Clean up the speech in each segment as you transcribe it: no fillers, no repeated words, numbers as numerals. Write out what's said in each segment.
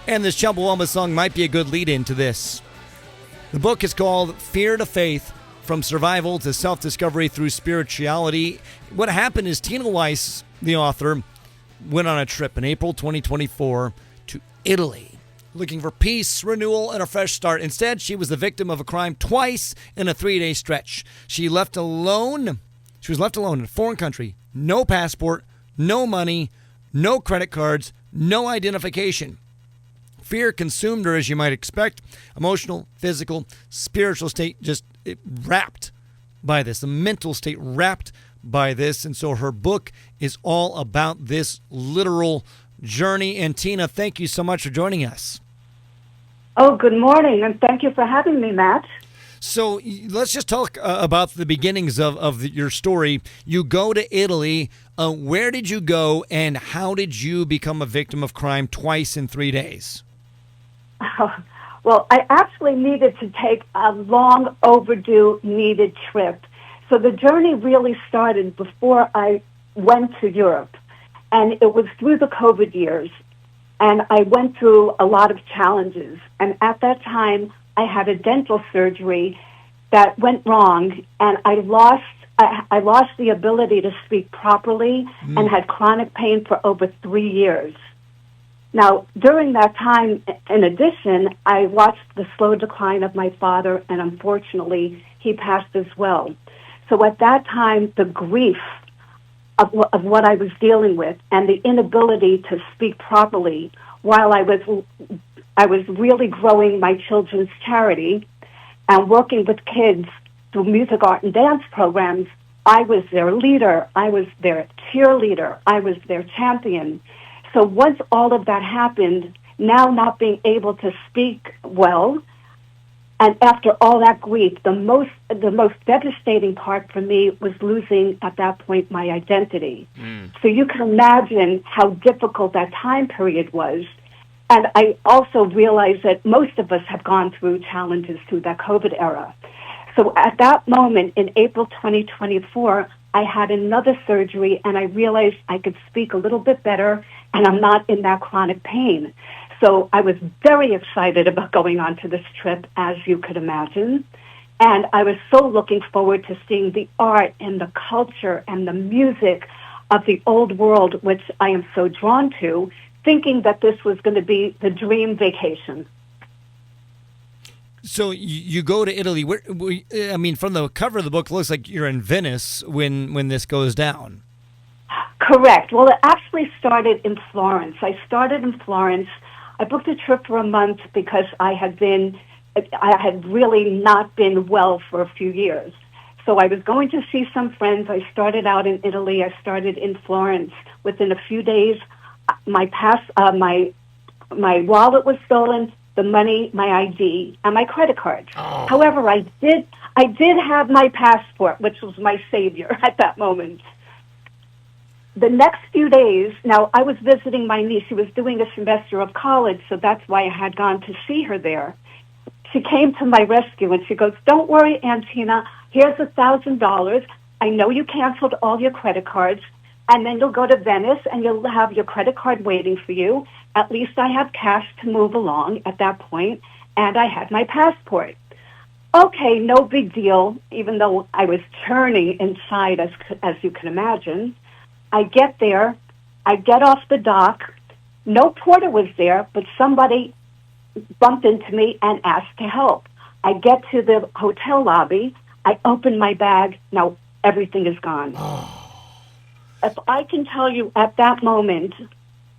And this Chumbawamba song might be a good lead-in to this. The book is called Fear to Faith, From Survival to Self-Discovery Through Spirituality. What happened is Tina Weiss, the author, went on a trip in April 2024 to Italy, looking for peace, renewal, and a fresh start. Instead, she was the victim of a crime twice in a 3-day stretch. She was left alone in a foreign country, no passport, no money, no credit cards, no identification. Fear consumed her, as you might expect. Emotional, physical, spiritual state wrapped by this. The mental state wrapped by this. And so her book is all about this literal journey. And Tina, thank you so much for joining us. Oh, good morning, and thank you for having me, Matt. So let's just talk about the beginnings of your story. You go to Italy. Where did you go, and how did you become a victim of crime twice in 3 days? Well, I actually needed to take a long overdue needed trip. So the journey really started before I went to Europe, and it was through the COVID years. And I went through a lot of challenges. And at that time, I had a dental surgery that went wrong, and I lost the ability to speak properly and had chronic pain for over 3 years. Now, during that time, in addition, I watched the slow decline of my father, and unfortunately, he passed as well. So at that time, the grief of what I was dealing with and the inability to speak properly while I was really growing my children's charity and working with kids through music, art, and dance programs. I was their leader. I was their cheerleader. I was their champion. So once all of that happened, now not being able to speak well, and after all that grief, the most devastating part for me was losing, at that point, my identity. So you can imagine how difficult that time period was. And I also realized that most of us have gone through challenges through that COVID era. So at that moment, in April 2024, I had another surgery, and I realized I could speak a little bit better, and I'm not in that chronic pain. So I was very excited about going on to this trip, as you could imagine. And I was so looking forward to seeing the art and the culture and the music of the old world, which I am so drawn to, thinking that this was going to be the dream vacation. So you go to Italy. I mean, from the cover of the book, it looks like you're in Venice when this goes down. Correct. Well, it actually started in Florence. I started in Florence. I booked a trip for a month because I had really not been well for a few years. So I was going to see some friends. I started out in Italy. I started in Florence. Within a few days, my wallet was stolen, the money, my ID, and my credit card. Oh. However, I did have my passport, which was my savior at that moment. The next few days, now I was visiting my niece. She was doing a semester of college, so that's why I had gone to see her there. She came to my rescue, and she goes, "Don't worry, Aunt Tina, here's $1,000. I know you canceled all your credit cards, and then you'll go to Venice, and you'll have your credit card waiting for you. At least I have cash to move along at that point, and I had my passport." Okay, no big deal, even though I was churning inside, as you can imagine. I get there, I get off the dock, no porter was there, but somebody bumped into me and asked to help. I get to the hotel lobby, I open my bag, now everything is gone. If I can tell you at that moment,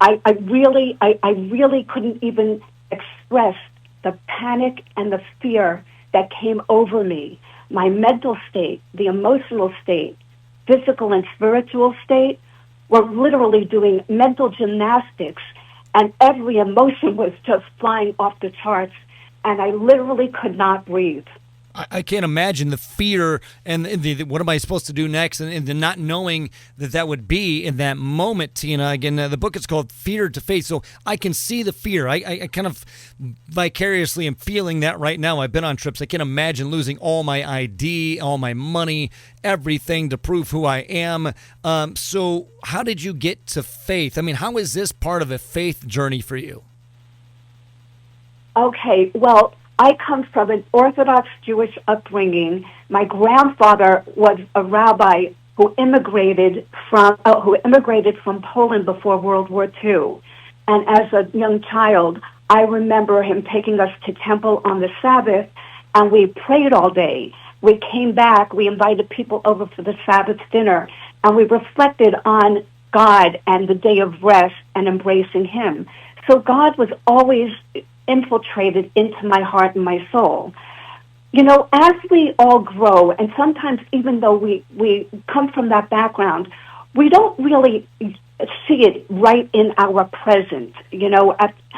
I really couldn't even express the panic and the fear that came over me. My mental state, the emotional state, physical and spiritual state were literally doing mental gymnastics, and every emotion was just flying off the charts, and I literally could not breathe. I can't imagine the fear and the what am I supposed to do next, and the not knowing that would be in that moment, Tina. Again, the book is called Fear to Faith, so I can see the fear. I kind of vicariously am feeling that right now. I've been on trips. I can't imagine losing all my ID, all my money, everything to prove who I am. So how did you get to faith? I mean, how is this part of a faith journey for you? Okay, well, I come from an Orthodox Jewish upbringing. My grandfather was a rabbi who immigrated from Poland before World War II. And as a young child, I remember him taking us to temple on the Sabbath, and we prayed all day. We came back, we invited people over for the Sabbath dinner, and we reflected on God and the day of rest and embracing Him. So God was always infiltrated into my heart and my soul. You know, as we all grow, and sometimes even though we come from that background, we don't really see it right in our present. You know,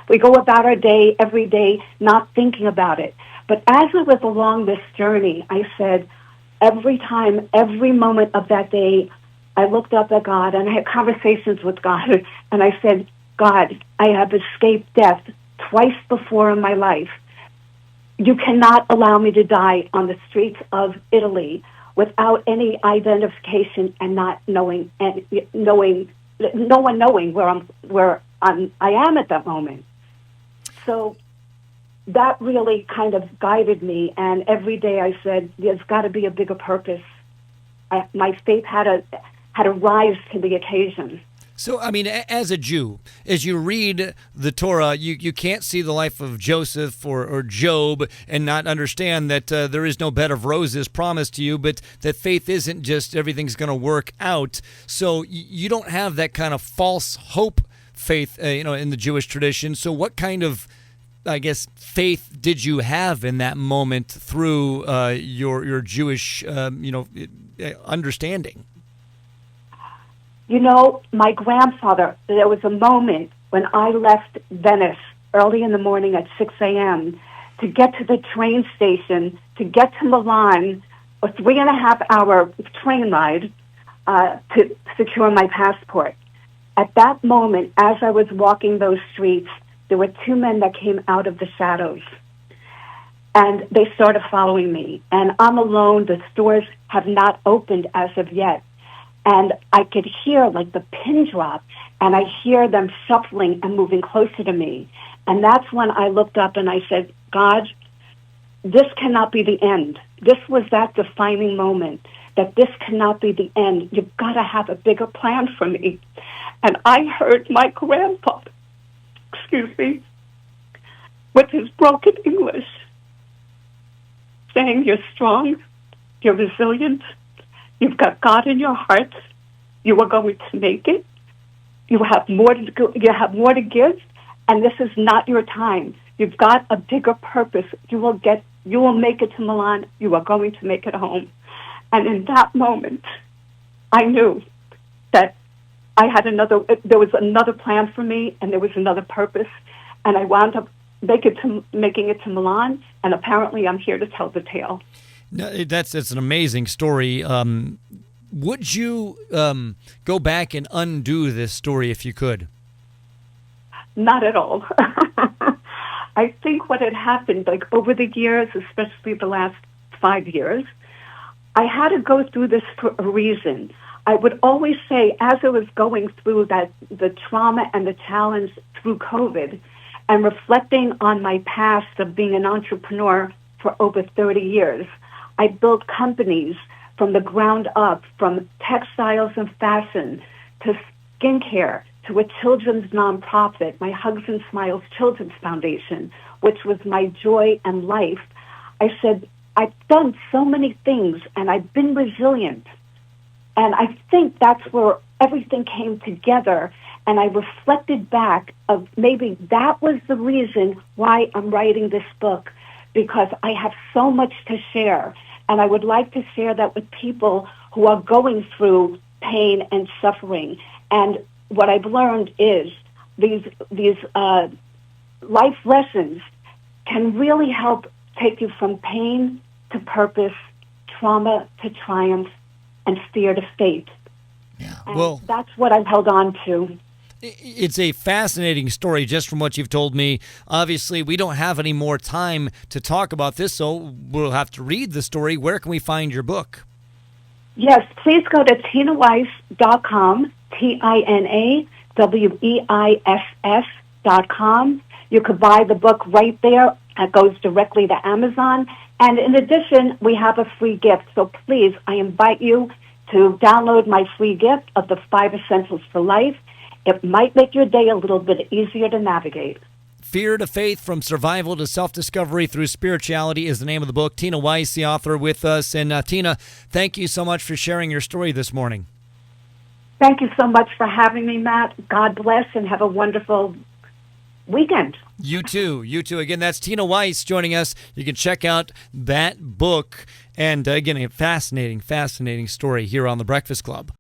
we go about our day every day not thinking about it. But as I was along this journey, I said, every time, every moment of that day, I looked up at God and I had conversations with God. And I said, God, I have escaped death twice before in my life. You cannot allow me to die on the streets of Italy without any identification and not knowing, and no one knowing where I am at that moment. So that really kind of guided me, and every day I said, there's got to be a bigger purpose. My faith had to rise to the occasion. So, I mean, as a Jew, as you read the Torah, you can't see the life of Joseph or Job and not understand that there is no bed of roses promised to you, but that faith isn't just everything's going to work out. So you don't have that kind of false hope faith, in the Jewish tradition. So what kind of, I guess, faith did you have in that moment through your Jewish, understanding? You know, my grandfather, there was a moment when I left Venice early in the morning at 6 a.m. to get to the train station, to get to Milan, a 3.5-hour train ride to secure my passport. At that moment, as I was walking those streets, there were two men that came out of the shadows. And they started following me. And I'm alone. The stores have not opened as of yet. And I could hear like the pin drop, and I hear them shuffling and moving closer to me. And that's when I looked up and I said, God, this cannot be the end. This was that defining moment, that this cannot be the end. You've got to have a bigger plan for me. And I heard my grandpa, with his broken English, saying, you're strong, you're resilient, you've got God in your heart. You are going to make it. You have more to go, you have more to give, and this is not your time. You've got a bigger purpose. You will make it to Milan. You are going to make it home. And in that moment, I knew that there was another plan for me, and there was another purpose, and I wound up making it to Milan, and apparently I'm here to tell the tale. No, it's an amazing story. Would you go back and undo this story if you could? Not at all. I think what had happened, like over the years, especially the last 5 years, I had to go through this for a reason. I would always say, as I was going through the trauma and the challenge through COVID, and reflecting on my past of being an entrepreneur for over 30 years, I built companies from the ground up, from textiles and fashion to skincare to a children's nonprofit, my Hugs and Smiles Children's Foundation, which was my joy and life. I said, I've done so many things and I've been resilient. And I think that's where everything came together. And I reflected back of maybe that was the reason why I'm writing this book, because I have so much to share. And I would like to share that with people who are going through pain and suffering. And what I've learned is these life lessons can really help take you from pain to purpose, trauma to triumph, and fear to faith. Yeah, and well, that's what I've held on to. It's a fascinating story just from what you've told me. Obviously, we don't have any more time to talk about this, so we'll have to read the story. Where can we find your book? Yes, please go to TinaWeiss.com, TinaWeiss.com. You could buy the book right there. It goes directly to Amazon. And in addition, we have a free gift. So please, I invite you to download my free gift of the 5 Essentials for Life. It might make your day a little bit easier to navigate. Fear to Faith, From Survival to Self-Discovery Through Spirituality is the name of the book. Tina Weiss, the author, with us. And Tina, thank you so much for sharing your story this morning. Thank you so much for having me, Matt. God bless and have a wonderful weekend. You too. You too. Again, that's Tina Weiss joining us. You can check out that book. And again, a fascinating, fascinating story here on The Breakfast Club.